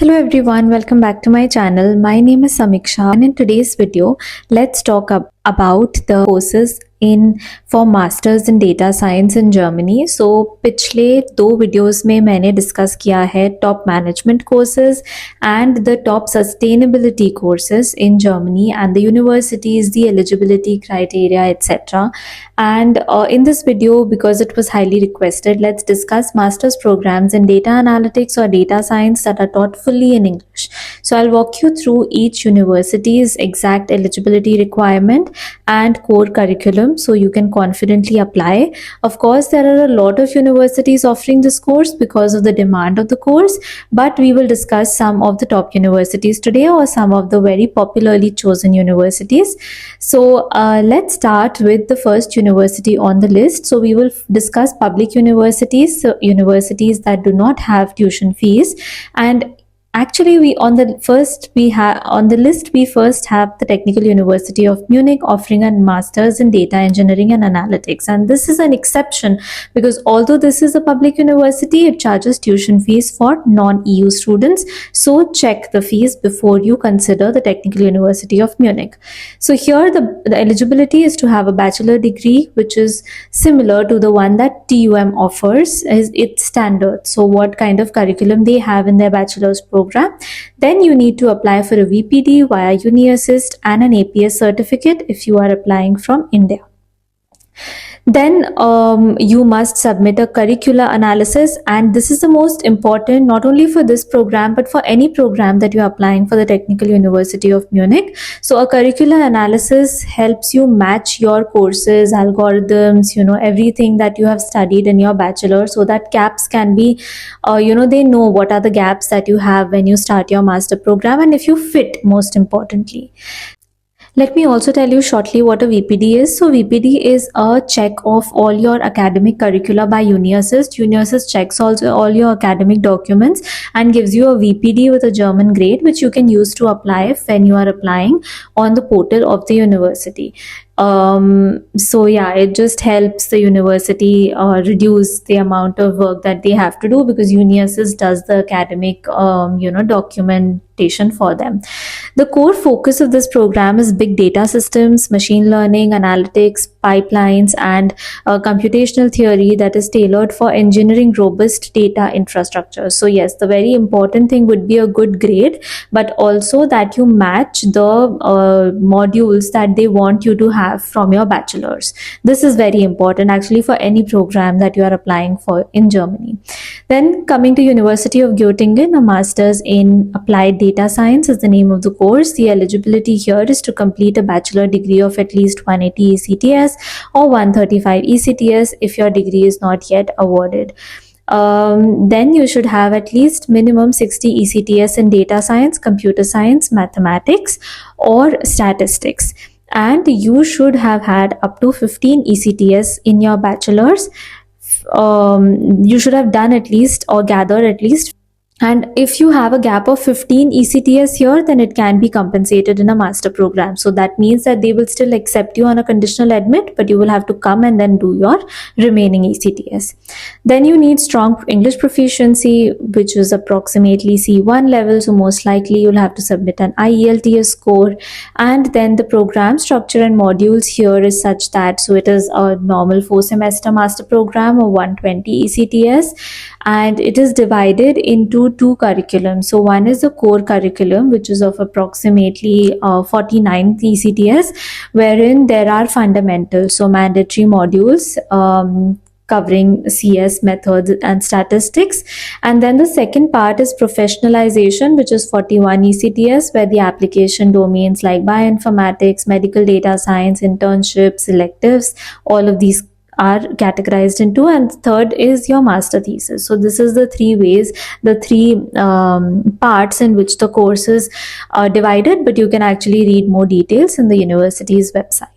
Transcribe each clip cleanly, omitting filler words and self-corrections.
Hello everyone, welcome back to my channel. My name is Samiksha and in today's video, let's talk about the courses in for masters in data science in Germany. So पिछले दो videos में मैंने discuss किया है top management courses and the top sustainability courses in Germany and the universities, the eligibility criteria, etc. And in this video, because it was highly requested, let's discuss master's programs in data analytics or data science that are taught fully in English. So I'll walk you through each university's exact eligibility requirement and core curriculum so you can confidently apply. Of course, there are a lot of universities offering this course because of the demand of the course, but we will discuss some of the top universities today or some of the very popularly chosen universities. So let's start with the first university on the list. So we will discuss public universities, so universities that do not have tuition fees. And actually, we on the list we first have the Technical University of Munich offering a master's in data engineering and analytics, and this is an exception because although this is a public university, it charges tuition fees for non-EU students. So check the fees before you consider the Technical University of Munich. So here the eligibility is to have a bachelor degree, which is similar to the one that TUM offers as its standard. So what kind of curriculum they have in their bachelor's program. Then you need to apply for a VPD via UniAssist and an APS certificate if you are applying from India. Then you must submit a curricular analysis, and this is the most important not only for this program but for any program that you're applying for the Technical University of Munich. So a curricular analysis helps you match your courses, algorithms, everything that you have studied in your bachelor, so that gaps can be they know what are the gaps that you have when you start your master program and if you fit, most importantly. Let me also tell you shortly what a VPD is. So VPD is a check of all your academic curricula by UniAssist. UniAssist checks also all your academic documents and gives you a VPD with a German grade, which you can use to apply when you are applying on the portal of the university. So yeah, it just helps the university reduce the amount of work that they have to do because UniAssist does the academic documentation for them. The core focus of this program is big data systems, machine learning, analytics, pipelines, and computational theory that is tailored for engineering robust data infrastructure. So yes, the very important thing would be a good grade, but also that you match the modules that they want you to have from your bachelor's. This is very important actually for any program that you are applying for in Germany. Then coming to University of Göttingen, a master's in applied data science is the name of the course. The eligibility here is to complete a bachelor degree of at least 180 ECTS or 135 ECTS if your degree is not yet awarded. Then you should have at least minimum 60 ECTS in data science, computer science, mathematics, or statistics. And you should have had up to 15 ECTS in your bachelor's. You should have done at least or gathered at least. And if you have a gap of 15 ECTS here, then it can be compensated in a master program. So that means that they will still accept you on a conditional admit, but you will have to come and then do your remaining ECTS. Then you need strong English proficiency, which is approximately C1 level. So most likely you'll have to submit an IELTS score. And then the program structure and modules here is such that, so it is a normal 4-semester master program of 120 ECTS. And it is divided into two curriculums. So one is the core curriculum, which is of approximately 49 ECTS, wherein there are fundamentals, so mandatory modules covering CS, methods, and statistics. And then the second part is professionalization, which is 41 ECTS, where the application domains like bioinformatics, medical data science, internships, electives, all of these are categorized into. And third is your master thesis. So this is the three ways, the three parts in which the courses are divided, but you can actually read more details in the university's website.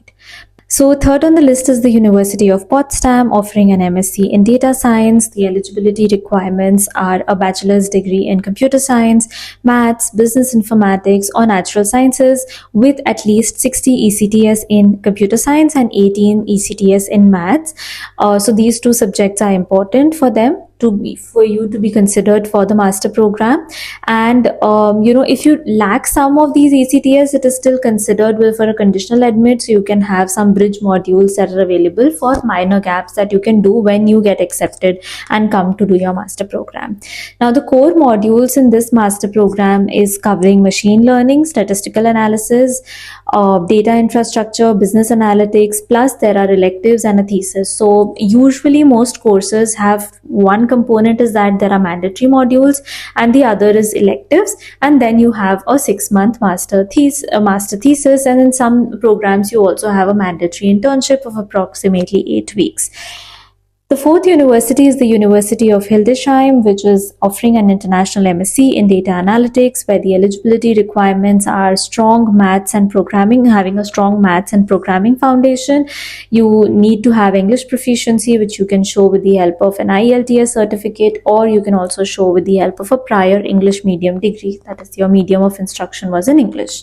So third on the list is the University of Potsdam offering an MSc in data science. The eligibility requirements are a bachelor's degree in computer science, maths, business informatics, or natural sciences with at least 60 ECTS in computer science and 18 ECTS in maths. So these two subjects are important for them. for you to be considered for the master program. And if you lack some of these ACTS, it is still considered well for a conditional admit. So you can have some bridge modules that are available for minor gaps that you can do when you get accepted and come to do your master program. Now, the core modules in this master program is covering machine learning, statistical analysis, data infrastructure, business analytics, plus there are electives and a thesis. So usually most courses have one component is that there are mandatory modules and the other is electives, and then you have a 6-month master thesis, and in some programs you also have a mandatory internship of approximately 8 weeks. The fourth university is the University of Hildesheim, which is offering an international MSc in data analytics, where the eligibility requirements are strong maths and programming, having a strong maths and programming foundation. You need to have English proficiency, which you can show with the help of an IELTS certificate, or you can also show with the help of a prior English medium degree, that is, your medium of instruction was in English.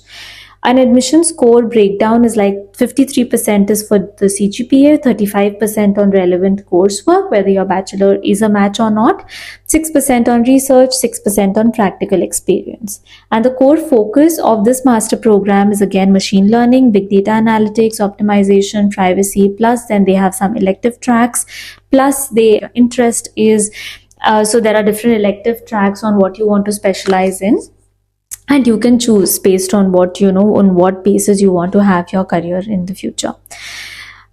An admission score breakdown is like 53% is for the CGPA, 35% on relevant coursework, whether your bachelor is a match or not, 6% on research, 6% on practical experience. And the core focus of this master program is again machine learning, big data analytics, optimization, privacy, plus then they have some elective tracks, plus the interest is, so there are different elective tracks on what you want to specialize in. And you can choose based on what on what basis you want to have your career in the future.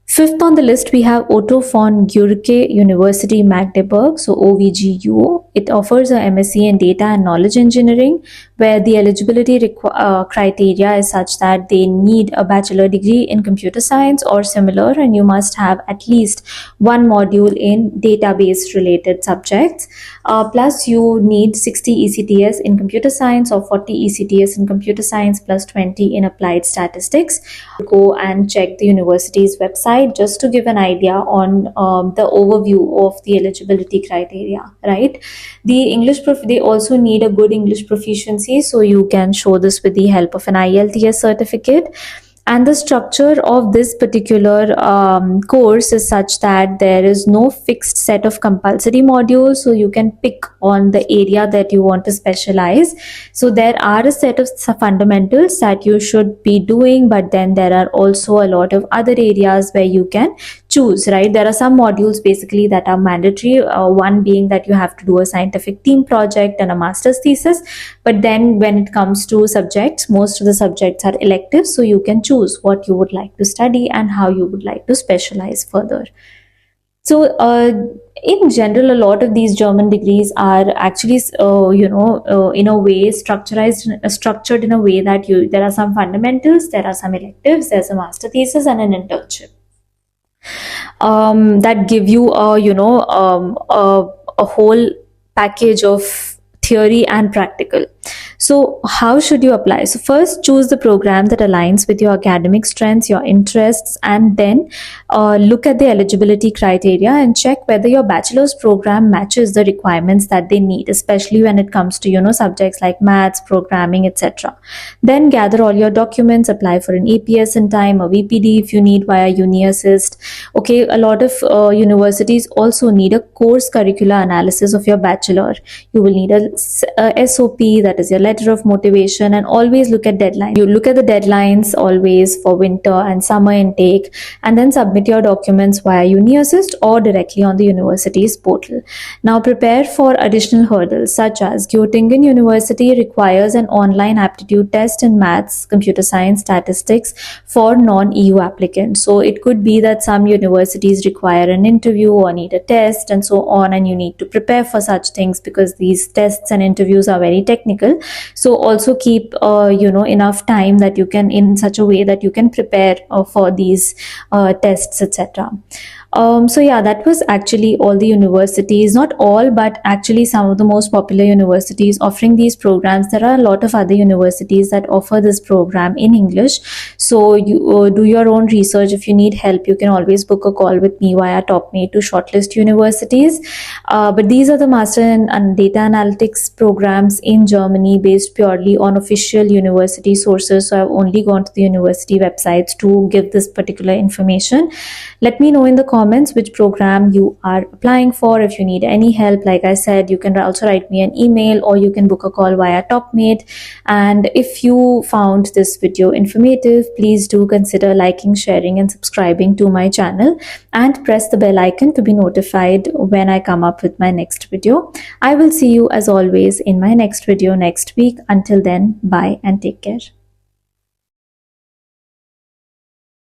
Fifth on the list, we have Otto von Guericke University Magdeburg, so OVGU. It offers a MSc in Data and Knowledge Engineering, where the eligibility criteria is such that they need a bachelor degree in computer science or similar, and you must have at least one module in database related subjects. Plus you need 60 ECTS in computer science or 40 ECTS in computer science plus 20 in applied statistics. Go and check the university's website just to give an idea on the overview of the eligibility criteria, right? The English they also need a good English proficiency, so you can show this with the help of an IELTS certificate. And the structure of this particular course is such that there is no fixed set of compulsory modules, so you can pick on the area that you want to specialize. So there are a set of fundamentals that you should be doing, but then there are also a lot of other areas where you can choose, right? There are some modules basically that are mandatory, one being that you have to do a scientific team project and a master's thesis, but then when it comes to subjects, most of the subjects are elective, so you can choose what you would like to study and how you would like to specialize further. So in general, a lot of these German degrees are actually in a way structured in a way that there are some fundamentals, there are some electives, there's a master thesis and an internship that give you a whole package of theory and practical. So how should you apply? So first, choose the program that aligns with your academic strengths, your interests, and then look at the eligibility criteria and check whether your bachelor's program matches the requirements that they need, especially when it comes to subjects like maths, programming, etc. Then gather all your documents, apply for an APS in time, a VPD if you need via UniAssist. Okay, a lot of universities also need a course curricula analysis of your bachelor. You will need a SOP, that is your letter of motivation, and always look at deadlines. You look at the deadlines always for winter and summer intake, and then submit your documents via UniAssist or directly on the university's portal. Now prepare for additional hurdles, such as Göttingen University requires an online aptitude test in maths, computer science, statistics for non-EU applicants. So it could be that some universities require an interview or need a test and so on, and you need to prepare for such things because these tests and interviews are very technical. So also keep enough time that you can, in such a way that you can prepare for these tests, etc. So yeah, that was actually all the universities, not all, but actually some of the most popular universities offering these programs. There are a lot of other universities that offer this program in English, so you do your own research. If you need help, you can always book a call with me via TopMate to shortlist universities. But these are the master and data analytics programs in Germany based purely on official university sources, so I've only gone to the university websites to give this particular information. Let me know in the comments comments which program you are applying for. If you need any help, like I said, you can also write me an email or you can book a call via Topmate. And if you found this video informative, please do consider liking, sharing and subscribing to my channel, and press the bell icon to be notified when I come up with my next video. I will see you as always in my next video next week. Until then, bye and take care.